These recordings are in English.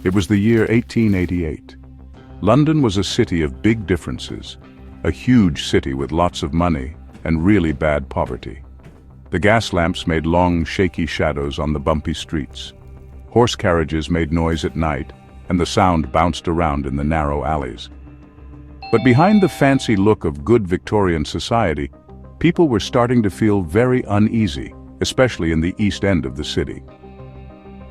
It was the year 1888. London was a city of big differences, a huge city with lots of money and really bad poverty. The gas lamps made long, shaky shadows on the bumpy streets. Horse carriages made noise at night, and the sound bounced around in the narrow alleys. But behind the fancy look of good Victorian society, people were starting to feel very uneasy, especially in the East End of the city.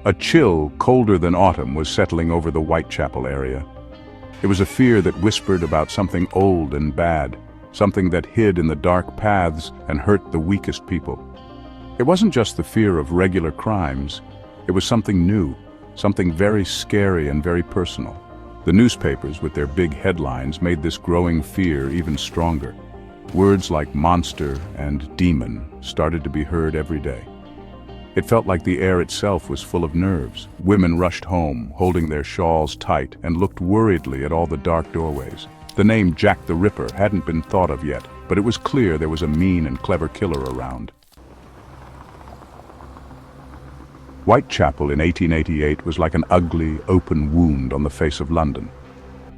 A chill, colder than autumn, was settling over the Whitechapel area. It was a fear that whispered about something old and bad, something that hid in the dark paths and hurt the weakest people. It wasn't just the fear of regular crimes, it was something new, something very scary and very personal. The newspapers, with their big headlines, made this growing fear even stronger. Words like monster and demon started to be heard every day. It felt like the air itself was full of nerves. Women rushed home, holding their shawls tight, and looked worriedly at all the dark doorways. The name Jack the Ripper hadn't been thought of yet, but it was clear there was a mean and clever killer around. Whitechapel in 1888 was like an ugly, open wound on the face of London.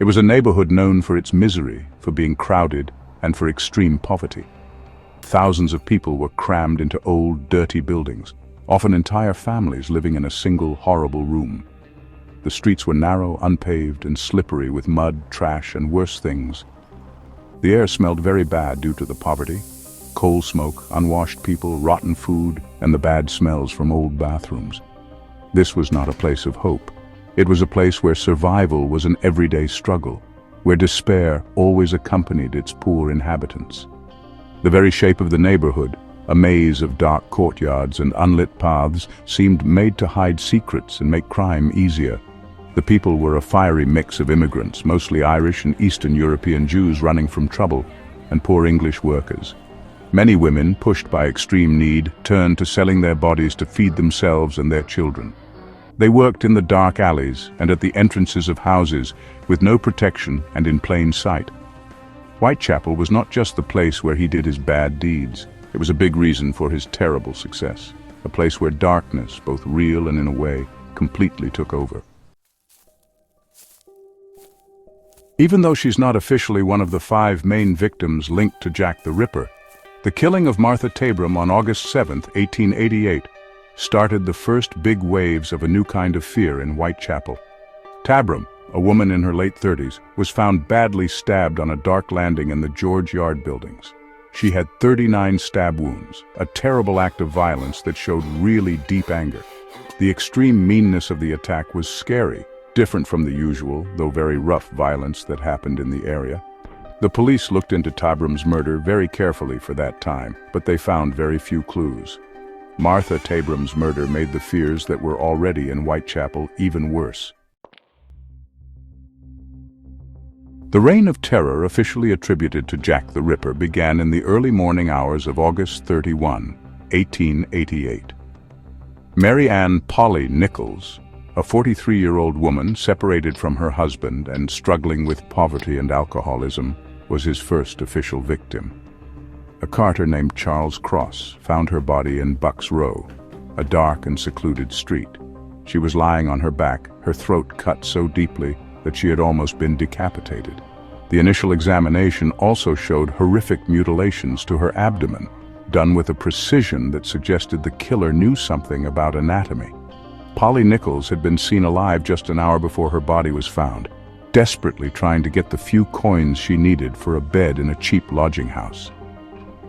It was a neighborhood known for its misery, for being crowded, and for extreme poverty. Thousands of people were crammed into old, dirty buildings, often entire families living in a single horrible room. The streets were narrow, unpaved, and slippery with mud, trash, and worse things. The air smelled very bad due to the poverty, coal smoke, unwashed people, rotten food, and the bad smells from old bathrooms. This was not a place of hope. It was a place where survival was an everyday struggle, where despair always accompanied its poor inhabitants. The very shape of the neighborhood, a maze of dark courtyards and unlit paths, seemed made to hide secrets and make crime easier. The people were a fiery mix of immigrants, mostly Irish and Eastern European Jews running from trouble, and poor English workers. Many women, pushed by extreme need, turned to selling their bodies to feed themselves and their children. They worked in the dark alleys and at the entrances of houses, with no protection and in plain sight. Whitechapel was not just the place where he did his bad deeds. It was a big reason for his terrible success, a place where darkness, both real and in a way, completely took over. Even though she's not officially one of the 5 main victims linked to Jack the Ripper, the killing of Martha Tabram on August 7, 1888, started the first big waves of a new kind of fear in Whitechapel. Tabram, a woman in her late 30s, was found badly stabbed on a dark landing in the George Yard buildings. She had 39 stab wounds, a terrible act of violence that showed really deep anger. The extreme meanness of the attack was scary, different from the usual, though very rough violence that happened in the area. The police looked into Tabram's murder very carefully for that time, but they found very few clues. Martha Tabram's murder made the fears that were already in Whitechapel even worse. The reign of terror officially attributed to Jack the Ripper began in the early morning hours of August 31, 1888. Mary Ann "Polly" Nichols, a 43-year-old woman separated from her husband and struggling with poverty and alcoholism, was his first official victim. A carter named Charles Cross found her body in Bucks Row, a dark and secluded street. She was lying on her back, her throat cut so deeply that she had almost been decapitated. The initial examination also showed horrific mutilations to her abdomen, done with a precision that suggested the killer knew something about anatomy. Polly Nichols had been seen alive just an hour before her body was found, desperately trying to get the few coins she needed for a bed in a cheap lodging house.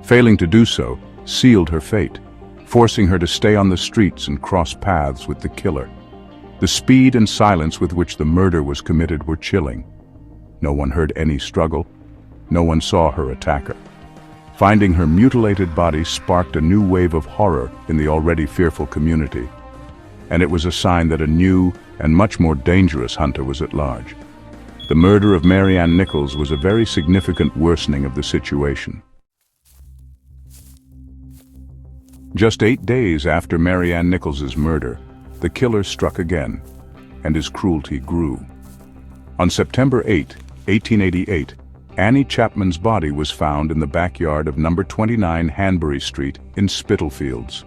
Failing to do so sealed her fate, forcing her to stay on the streets and cross paths with the killer. The speed and silence with which the murder was committed were chilling. No one heard any struggle. No one saw her attacker. Finding her mutilated body sparked a new wave of horror in the already fearful community, and it was a sign that a new and much more dangerous hunter was at large. The murder of Mary Ann Nichols was a very significant worsening of the situation. Just 8 days after Mary Ann Nichols's murder, the killer struck again, and his cruelty grew. On September 8, 1888, Annie Chapman's body was found in the backyard of number 29 Hanbury Street in Spitalfields.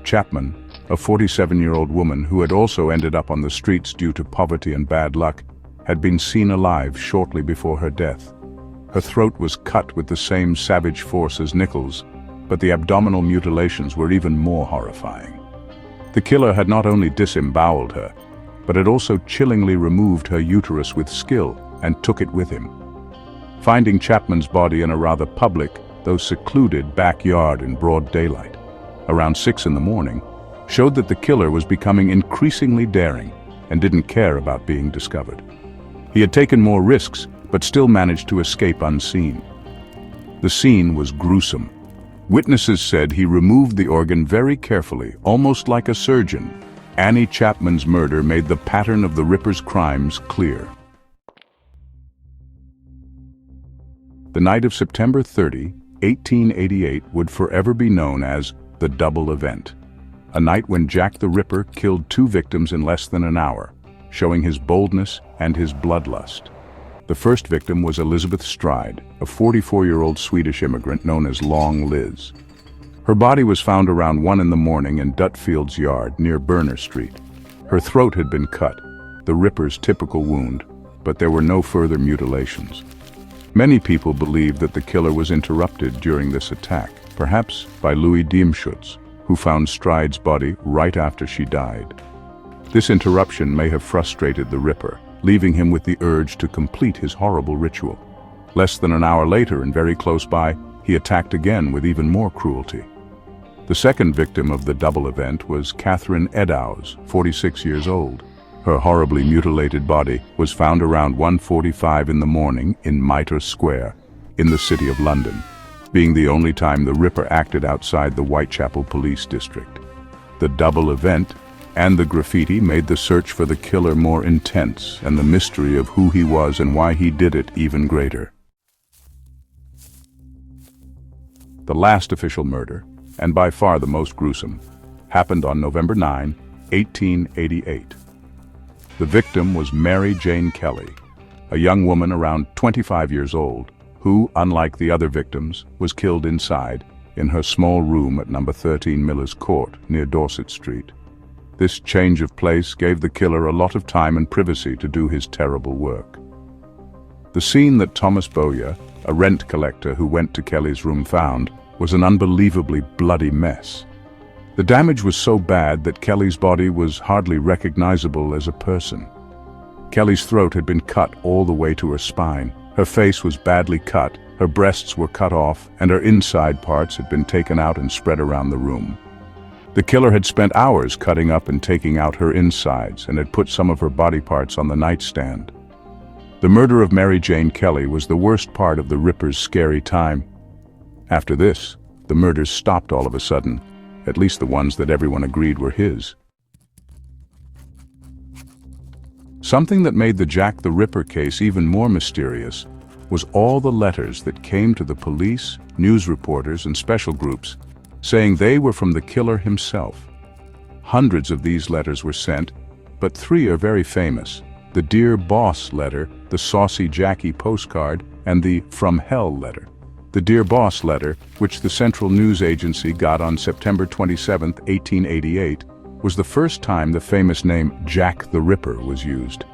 Chapman, a 47-year-old woman who had also ended up on the streets due to poverty and bad luck, had been seen alive shortly before her death. Her throat was cut with the same savage force as Nichols', but the abdominal mutilations were even more horrifying. The killer had not only disemboweled her, but had also chillingly removed her uterus with skill and took it with him. Finding Chapman's body in a rather public, though secluded, backyard in broad daylight, around 6 in the morning, showed that the killer was becoming increasingly daring and didn't care about being discovered. He had taken more risks, but still managed to escape unseen. The scene was gruesome. Witnesses said he removed the organ very carefully, almost like a surgeon. Annie Chapman's murder made the pattern of the Ripper's crimes clear. The night of September 30, 1888 would forever be known as the Double Event, a night when Jack the Ripper killed 2 victims in less than an hour, showing his boldness and his bloodlust. The first victim was Elizabeth Stride, a 44-year-old Swedish immigrant known as Long Liz. Her body was found around 1 in the morning in Dutfield's yard near Burner Street. Her throat had been cut, the Ripper's typical wound, but there were no further mutilations. Many people believe that the killer was interrupted during this attack, perhaps by Louis Diemschutz, who found Stride's body right after she died. This interruption may have frustrated the Ripper, leaving him with the urge to complete his horrible ritual. Less than an hour later, and very close by, he attacked again with even more cruelty. The second victim of the double event was Catherine Eddowes, 46 years old. Her horribly mutilated body was found around 1:45 in the morning in Mitre Square, in the City of London, being the only time the Ripper acted outside the Whitechapel Police District. The double event and the graffiti made the search for the killer more intense, and the mystery of who he was and why he did it even greater. The last official murder, and by far the most gruesome, happened on November 9, 1888. The victim was Mary Jane Kelly, a young woman around 25 years old, who, unlike the other victims, was killed inside, in her small room at number 13 Miller's Court, near Dorset Street. This change of place gave the killer a lot of time and privacy to do his terrible work. The scene that Thomas Bowyer, a rent collector who went to Kelly's room, found was an unbelievably bloody mess. The damage was so bad that Kelly's body was hardly recognizable as a person. Kelly's throat had been cut all the way to her spine, her face was badly cut, her breasts were cut off, and her inside parts had been taken out and spread around the room. The killer had spent hours cutting up and taking out her insides and had put some of her body parts on the nightstand. The murder of Mary Jane Kelly was the worst part of the Ripper's scary time. After this, the murders stopped all of a sudden, at least the ones that everyone agreed were his. Something that made the Jack the Ripper case even more mysterious was all the letters that came to the police, news reporters, and special groups saying they were from the killer himself. Hundreds of these letters were sent, but 3 are very famous: the Dear Boss letter, the Saucy Jackie postcard, and the From Hell letter. The Dear Boss letter, which the Central News Agency got on September 27, 1888, was the first time the famous name Jack the Ripper was used.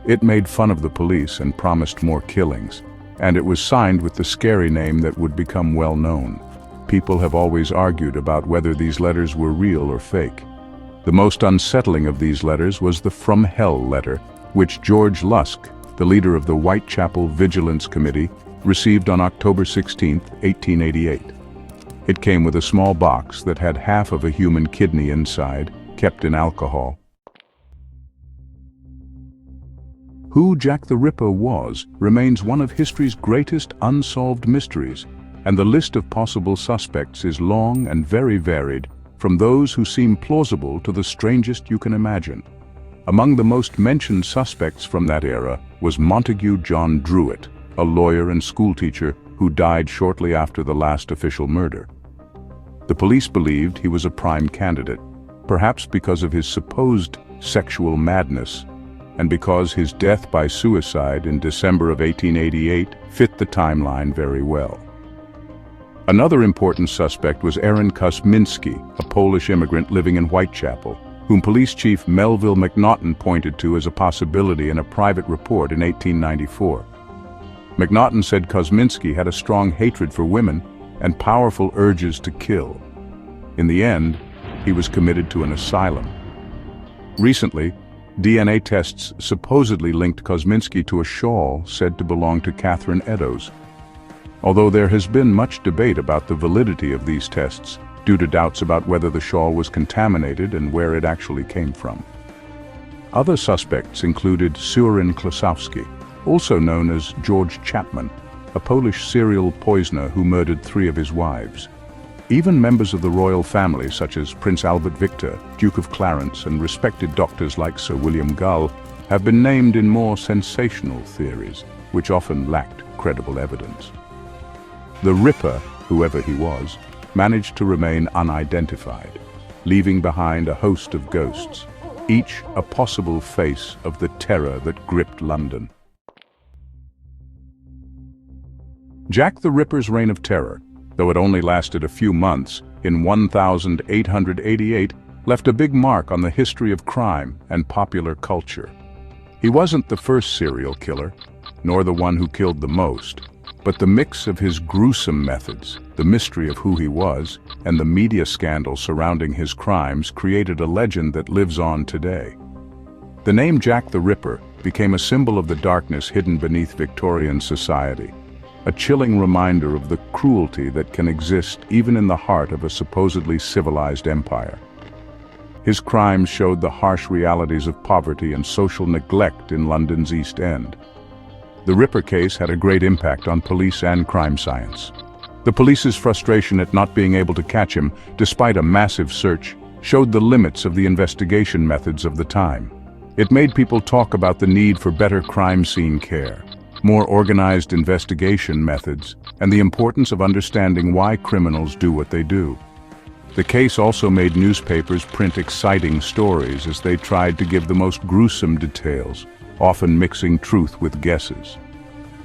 It made fun of the police and promised more killings, and it was signed with the scary name that would become well known. People have always argued about whether these letters were real or fake. The most unsettling of these letters was the From Hell letter, which George Lusk, the leader of the Whitechapel Vigilance Committee, received on October 16, 1888. It came with a small box that had half of a human kidney inside, kept in alcohol. Who Jack the Ripper was remains one of history's greatest unsolved mysteries, and the list of possible suspects is long and very varied, from those who seem plausible to the strangest you can imagine. Among the most mentioned suspects from that era was Montague John Druitt, a lawyer and schoolteacher who died shortly after the last official murder. The police believed he was a prime candidate, perhaps because of his supposed sexual madness, and because his death by suicide in December of 1888 fit the timeline very well. Another important suspect was Aaron Kosminski, a Polish immigrant living in Whitechapel, whom Police Chief Melville McNaughton pointed to as a possibility in a private report in 1894. McNaughton said Kosminski had a strong hatred for women and powerful urges to kill. In the end, he was committed to an asylum. Recently, DNA tests supposedly linked Kosminski to a shawl said to belong to Catherine Eddowes. Although there has been much debate about the validity of these tests, due to doubts about whether the shawl was contaminated and where it actually came from. Other suspects included Surin Klusowski, also known as George Chapman, a Polish serial poisoner who murdered 3 of his wives. Even members of the royal family such as Prince Albert Victor, Duke of Clarence, and respected doctors like Sir William Gull have been named in more sensational theories, which often lacked credible evidence. The Ripper, whoever he was, managed to remain unidentified, leaving behind a host of ghosts, each a possible face of the terror that gripped London. Jack the Ripper's reign of terror, though it only lasted a few months, in 1888, left a big mark on the history of crime and popular culture. He wasn't the first serial killer, nor the one who killed the most, but the mix of his gruesome methods, the mystery of who he was, and the media scandal surrounding his crimes created a legend that lives on today. The name Jack the Ripper became a symbol of the darkness hidden beneath Victorian society, a chilling reminder of the cruelty that can exist even in the heart of a supposedly civilized empire. His crimes showed the harsh realities of poverty and social neglect in London's East End. The Ripper case had a great impact on police and crime science. The police's frustration at not being able to catch him, despite a massive search, showed the limits of the investigation methods of the time. It made people talk about the need for better crime scene care, more organized investigation methods, and the importance of understanding why criminals do what they do. The case also made newspapers print exciting stories as they tried to give the most gruesome details, often mixing truth with guesses.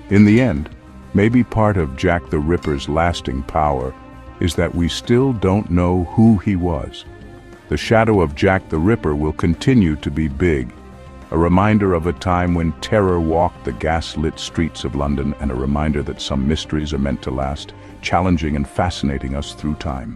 In the end, maybe part of Jack the Ripper's lasting power is that we still don't know who he was. The shadow of Jack the Ripper will continue to be big, a reminder of a time when terror walked the gas-lit streets of London, and a reminder that some mysteries are meant to last, challenging and fascinating us through time.